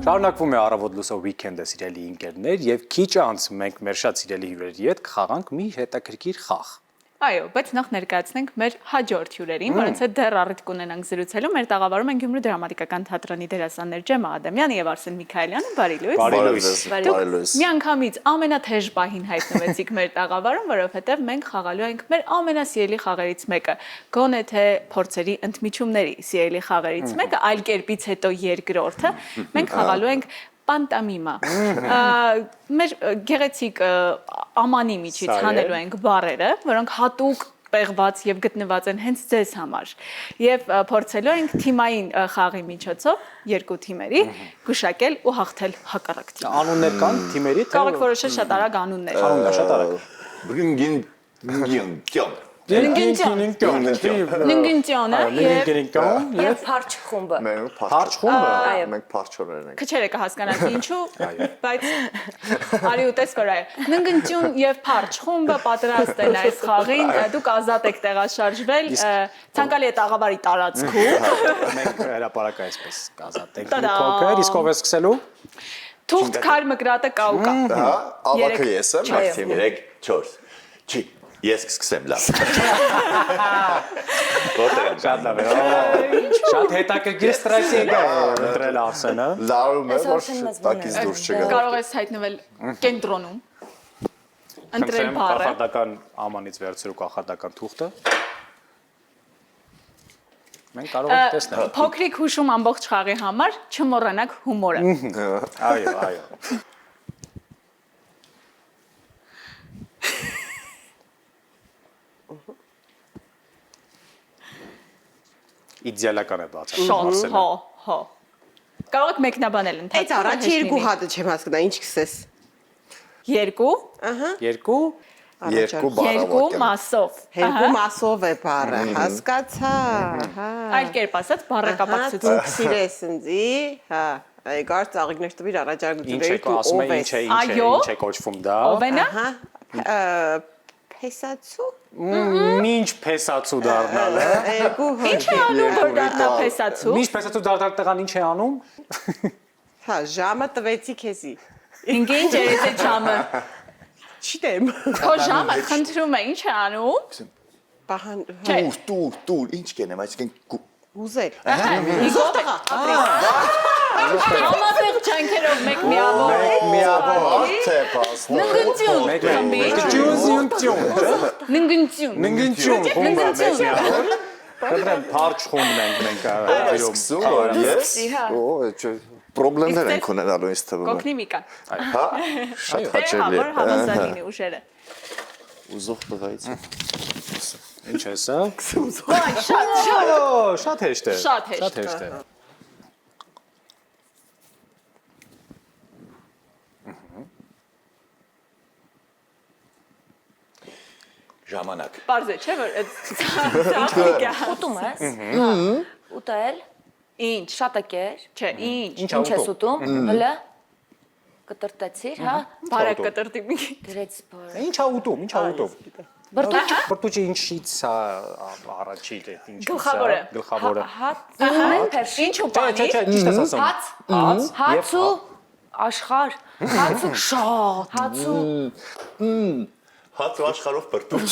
Շարունակվում է առավոտ լուսով weekend-ը սիրելի ընկերներ եւ քիչ անց մենք մեր շատ սիրելի հյուրերի հետ կխաղանք մի հետաքրքիր խաղ։ Այո, բայց նախ ներկայացնենք մեր հաջորդ հյուրերին, որոնց հետ դեռ առիթ կունենանք զրուցելու։ Մեր տաղավարում են Գյումրու դրամատիկական թատրոնի դերասաններ Ջեմա Ադամյանը եւ Արսեն Միքայելյանը։ Բարի լույս։ Բարի լույս։ Միանգամից ամենաթեժ պահին հայտնվեցիք մեր տաղավարում, որովհետեւ մենք խաղալու ենք մեր ամենասիրելի խաղերից մեկը։ Գոնե թե փորձերի ընդմիջումների սիրելի խաղերից մեկը, այլ կերպից հետո երկրորդը, մենք խաղալու ենք Պանտամիմա։ Մեր գեղեցիկ ամանի միջից հանելու ենք բառերը, որոնք հատուկ պեղված եւ գտնված են հենց ձեզ համար։ Եվ փորձելու ենք թիմային խաղի միջոցով երկու թիմերի գուշակել ու հաղթել հակառակ թիմը։ Անուններ կան թիմերի, թե Կարող եք որոշել շատ արագ անուններ։ անուններ շատ արագ։ Ննգինտյանը Եվ Փարչ խումբը։ Փարչ խումբը, մենք փարչորներ ենք։ Քչերը կհասկանաք ինչու, բայց արի ուտես որ այ ննգինտյուն եւ Փարչ խումբը պատրաստ են այս խաղին, դուք ազատ եք տեղաշարժվել, ցանկալի է տաղավարի տարածքում։ Մենք հրապարակը այսպես ազատ ենք փոքր, իսկ ով է սկսելու։ Թուղթ քար մկրատը կաուկա։ Հա, ավակը ես եմ, Մաքսիմ 3, 4։ Չի, ես կսկսեմ լավ։ Շատ լավ է։ Շատ հետաքրքիր ստրատեգիա է ընտրել Արսենը։ լարում է, որ տակից դուրս չգա։ Կարող ես հայտնվել կենտրոնում։ Ընտրել բառը։ Կախարդական ամանից վերցրու կախարդական թուղթը։ Մենք կարող ենք տեսնել։ Փոքրիկ հուշում ամբողջ խաղի համար չմոռանաք հումորը։ Այո, այո։ Իդեալական է բացառ։ Շոտ, հո։ Կարող եք մեկնաբանել Այդ ընթացքում։ առաջ երկու հատը չեմ հասկանում, ինչ կսես։ Երկու, Երկու Երկու երկու բառավոք եմ։ մասով։ Երկու մասով է բառը, հասկացա, հա։ Այլ կերպ ասած, Դուք բառակապակցություն։ սիրես ինձի, հա։ Այգար ծաղիկներ տվիր ինչ առաջարկությունների է ասում է, Այո։ ինչ է կոչվում դա։ Ով է նա։ Ահա։ Փեսացու։ Ինչ փեսացու դառնալ է։ Երկու Ինչ է անում, որ դառնա փեսացու։ Ինչ փեսացու դառնալ տղան ինչ է անում։ Հա, ժամը տվեցի քեզի։ Ինչ է այդ ժամը։ Չիտեմ։ Քո ժամը խնդրում է, ինչ է անում։ Բահան Չէ։ Տուր, ինչ կենեմ, այսինքն ուզել։ Իգով տղա։ Համատեղ չանքերով մեկ միավոր։ միավոր թե փաստը։ Ննգնցյուն։ Ննգնցյուն։ Ննգնչյուն խումբը մեծ միավոր։ Կտրեմ Փարչ խումբն ենք մենք Սկսում ես։ Օ, պրոբլեմներ ենք ունենալու ինձ թվում է։ Կոգնի Միկան։ Հա, շատ հաճելի Որ հավասարինի ուժերը։ ուզող տղայից։ Ինչ է սա։ Շատ Շատ հեշտ է։ Շատ հեշտ։ Շատ հեշտ է։ Ժամանակ։ Պարզ է, չէ՞ որ այդ Ուտում ես։ Ուտել։ ինչ, Շատ եկեր։ չէ, ինչ։ Ինչ ես ուտում։ Հələ կտրտեցիր, հա։ Բարակ կտրտի մի։ Դրեց բար։ Ինչ է ուտում, ինչ է ուտում։ Բրտուճ։ Բրտուճը ինչից է առաջի է, ինչ։ Գլխավորը։ Գլխավորը։ Հաց, փերշ։ Ինչ ու Չէ, պանի։ ճիշտ ես ասում։ Հաց։ Հաց ու աշխարհ։ Հաց ու շատ։ Հաց ու Հաց ու աշխարհով բրտուճ։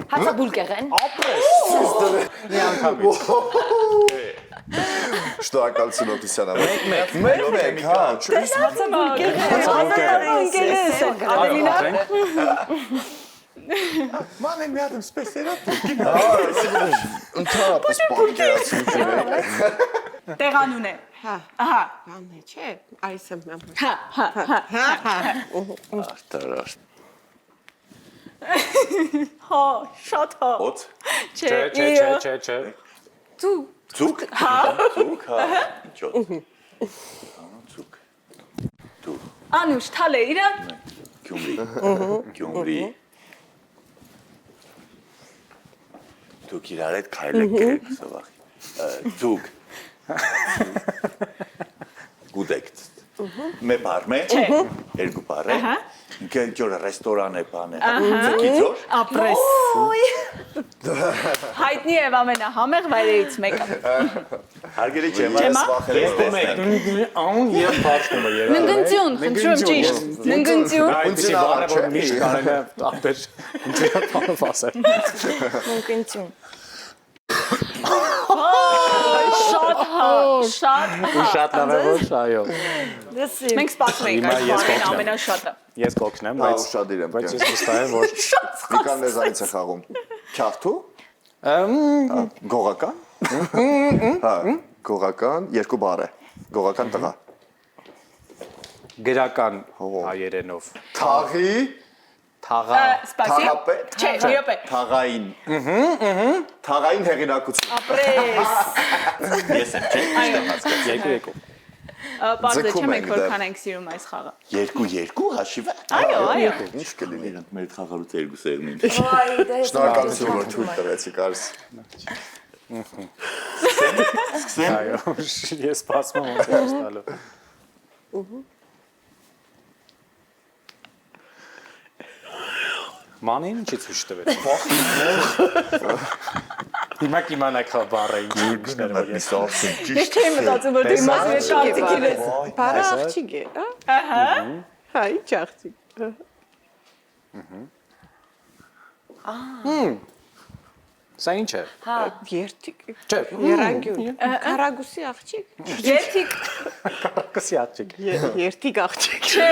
հացաբուլկեղեն։ Մի անգամից։ Շնորհակալություն օգնության համար։ Մեկ, հա, Անգելես են Ադելինա։ Ման եմ յադım սպեսերատ։ Ընդհանրապես պատկերացում։ Տեղանուն է։ Հա, Ահա։ բան է, չէ, այս եմ եմ։ Արտարաշ։ Հա, շատ հա։ Ոց։ Չէ։ Դու Ցուկ։ հա։ Ցուկ, հա։ Ինչո՞։ Ցուկ։ Դու։ Անուշ թալե իրա։ Գյումրի։ Դուք իրար հետ քայլ եք գրել սովախ։ Ցուկ։ Գուդեկտ։ Մե բարմե։ Երկու բառ է։ Ինքը ջորը ռեստորան է բանը։ Ձգիձոր։ Ապրես։ Հայտնի է ամենահամեղ վայրերից մեկը։ Հարգելի ջեմա, Ջեմա? վախենի տեսնեմ։ Ան եւ բացումը երբ։ Ննգնցյուն, խնդրում ճիշտ։ Ննգնցյուն։ Այդպեսի բառը որ միշտ կարելի է ապեր ինտերնետով ասել։ Մունքնություն։ Շատ Շատ լավ է որ այո։ Դեսի։ Մենք սպասում ենք Հիմա այս ես բառին կօգնեմ։ ամենաշատը։ Ես կօգնեմ, Հա, բայց ուշադիր եմ, բայց כן. ես վստահ եմ որ Վիկան լեզանից է խաղում։ Քյավթու։ Գողական։ Հա, գողական երկու բառ է։ Գողական տղա։ գրական Հո։ հայերենով Թաղի, թաղա Սպասի։ թաղապետ, Չէ, յոպե։ թաղային։ Թաղային հեղինակություն։ Ապրես։ Ես եմ, չէ՞, ճիշտ եմ հասկացել։ երկու Պարզ է, չէ՞ Ձգում մենք ենք որքան դեռ։ ենք սիրում այս խաղը։ 2-2 հաշիվը։ Այո, այո։ Ինչ կլինի։ Իրանք մեր խաղալուց երկու սերմին։ Այ դա ես։ Շնորհակալություն որ թույլ տվեցիք արս։ այո ես սպասում եմ ոնց է ստալու Մանին ինչի ցույց տվեց Հիմա կիմանաք հա բառը ինչ Միսասին Ես չէի մտածում, որ դու իմաստ ես կարծիքին ես։ Բարը աղջիկ է, հա։ Ահա։ Հա, ինչ աղջիկ։ Սա ինչ է Երթիկ։ Չէ Երանգյուն։ Կարագուսի աղջիկ։ Երթիկ կսի աղջիկ Երթիկ աղջիկ։ չէ։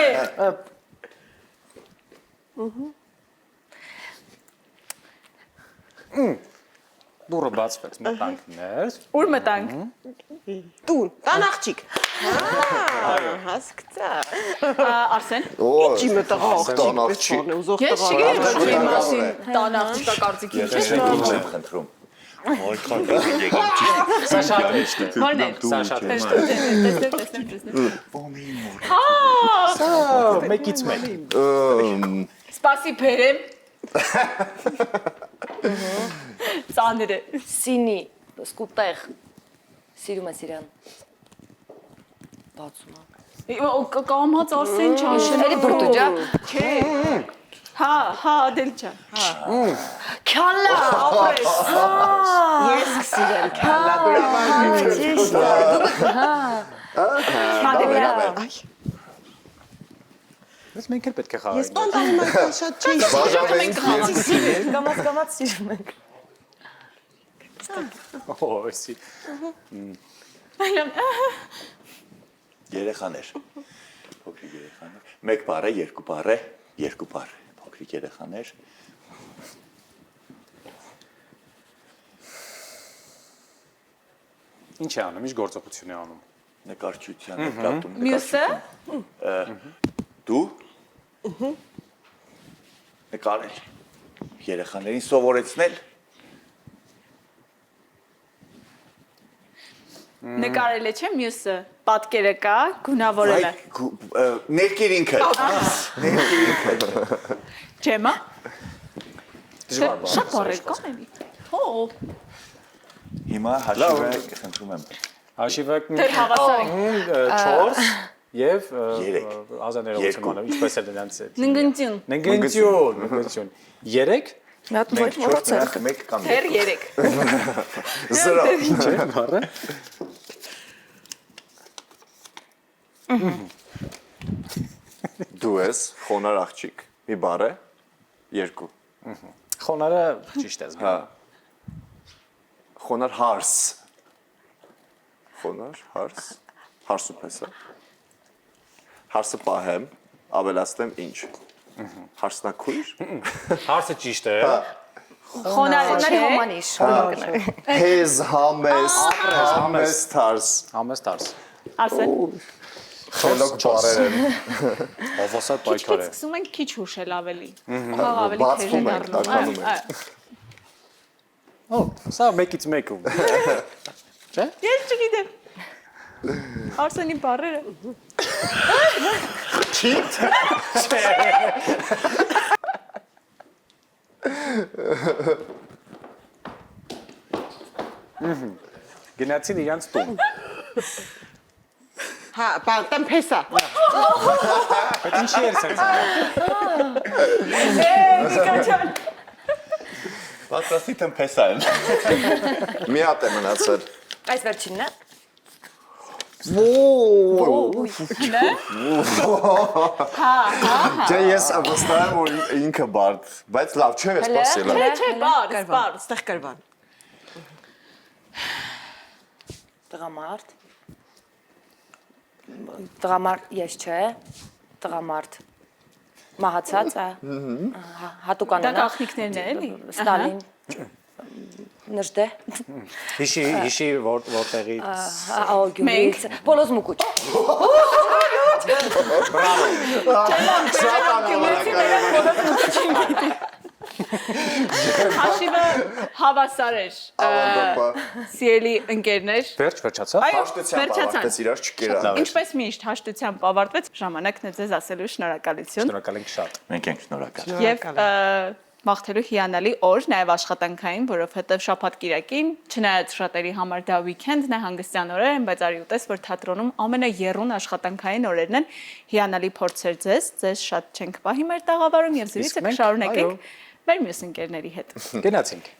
դուրը բացվեց մտանք ներս Ուր մտանք։ Տուն, տան աղջիկ։ Հա, հասկացա։ Արսեն։ Ինչի մտաղ տան աղջիկ։ աղջիկ։ Ուզող Ես տղա։ չգիտեմ, որ դու իմաստին տան աղջիկա կարծիքին չես։ Ինչ եմ խնդրում։ Որքան եկեք ճիշտ։ սա շատ հեշտ է Որն է։ սա շատ հեշտ է մեկից մեկ Սպասի բերեմ։ Ծանրը։ Սինի, սկուտեղ։ Սիրում ես իրան։ Բացում է։ Կամած Արսեն չաշեն։ Էլի բրտուջա։ Չէ։ Հա, Ադելչա։ Քալա, ապրես։ Ես կսիրեմ քալա դուրավար։ Ճիշտ է։ Հա։ Ես մենք էլ պետք է Ես խաղայինք տոնդանում եմ շատ չի։ Բաժանվենք ես։ Կամած սիրում ենք։ Օսի Երեխաներ։ Փոքրիկ երեխաներ։ Մեկ բառ է, երկու բառ է, երկու բառ։ Փոքրիկ երեխաներ։ ինչ է անում ինչ գործողություն է անում Նկարչության նկատում։ Մյուսը։ Դու նկարել։ Երեխաներին սովորեցնել։ Նկարել է, չէ՞, մյուսը։ Պատկերը կա, գունավորել է։ Ներկերինքը։ Ջեմա։ դժվար բառ Շատ բառեր կան էլի։ Հո։ Հիմա հաշիվը խնդրում եմ։ հաշիվը Դեռ հավասար ենք։ 4 եւ Երեք։ ազաներողությունը ինչպես է դրանց Ննգնցյուն։ ննգնցյուն 3 Մի հատ ոչ մոռացել։ Մեկ կամ Դեռ 3։ Զրո։ ինչ է բառը Դու ես խոնար աղջիկ։ Մի բառ է, երկու։ խոնարը ճիշտ է Հա։ զգա Խոնար հարս։ Խոնար հարս։ Հարսու պես է։ Հարսը պահեմ, ավելացնեմ ինչ։ Հարսնակույր։ հարցը ճիշտ է Խոնարը Խոնարի չէ։ հոմանիշ։ Հեզ, համեստ, համեստ հարս։ համեստ հարց Արսեն։ Խելոք բառեր են։ Ովոսա Քիչ պայքար է սկսում ենք քիչ հուշել ավելի։ Խաղ ավելի Բացվում թեժ է ենք, դառնում։ տականում ենք։ Այո։ Ո սա մեկից մեկ ու չէ Ես չգիտեմ։ Արսենի բառերը։ գնացին իրանց տուն Հա, բարտան փեսա։ բայց ինչի էր սենց Կաչան։ պատրաստի տնփեսա եմ։ Մի հատ է մնացել։ Այս վերջինն է։ Ջա ես վստահ եմ որ ինքը բարդ, բայց լավ չէ, սպասել եմ։ Չէ, բար, Ստեղ կրվան։ Տղամարդ։ Տղամարդ ես չէ։ Տղամարդ։ Մահացած է։ Հատուկանն Դա գաղտնիքներն է, էլի։ Ստալին։ Նժդե։ Հիշի որտեղի Գյուղից։ Պոլոզ Մուկուչ։ Հաշիվը հավասար էր։ Սիրելի ընկերներ, վերջացավ։ այո, Հաշտությամբ վերջացան։ ավարտեց իրար չկերա։ Ինչպես միշտ հաշտությամբ ավարտվեց, ժամանակն է ձեզ ասելու շնորհակալություն Շնորհակալ ենք շատ։ Մենք ենք շնորհակալ։ եւ մաղթելու հիանալի օր, նաև աշխատանքային, որովհետև շաբաթ-կիրակին, չնայած շատերի համար դա weekend-ն է, հանգստյան օրեր են, բայց արի ուտես, որ թատրոնում ամենաեռուն աշխատանքային օրերն են, հիանալի փորձեր ձեզ շատ չենք պահի մեր տաղավարում եւ զրույցը կշարունակենք մեր մյուս ընկերների հետ։ Գնացինք։